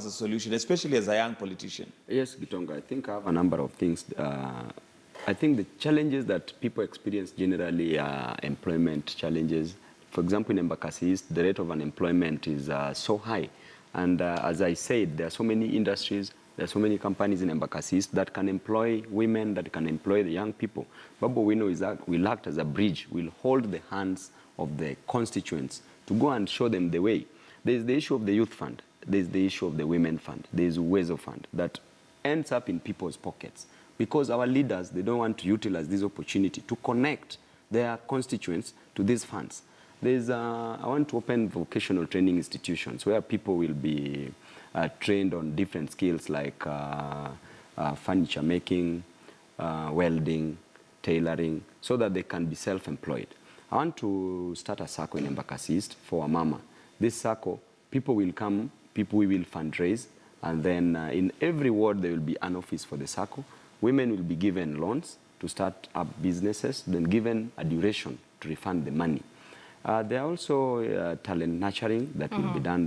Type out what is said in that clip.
a solution, especially as a young politician? Yes, Gitonga, I think I have a number of things. I think the challenges that people experience generally are employment challenges. For example, in Embakasi East, the rate of unemployment is so high. And as I said, there are so many industries, there are so many companies in Embakasi East that can employ women, that can employ the young people. Babu Owino will act as a bridge, will hold the hands of the constituents to go and show them the way. There's the issue of the youth fund. There's the issue of the women fund. There's Uwezo fund that ends up in people's pockets because our leaders, they don't want to utilize this opportunity to connect their constituents to these funds. I want to open vocational training institutions where people will be trained on different skills like furniture making, welding, tailoring, so that they can be self-employed. I want to start a circle in Embakasi East for a mama. This circle, people will come, people will fundraise, and then in every ward there will be an office for the circle. Women will be given loans to start up businesses, then given a duration to refund the money. There are also talent nurturing that will be done there.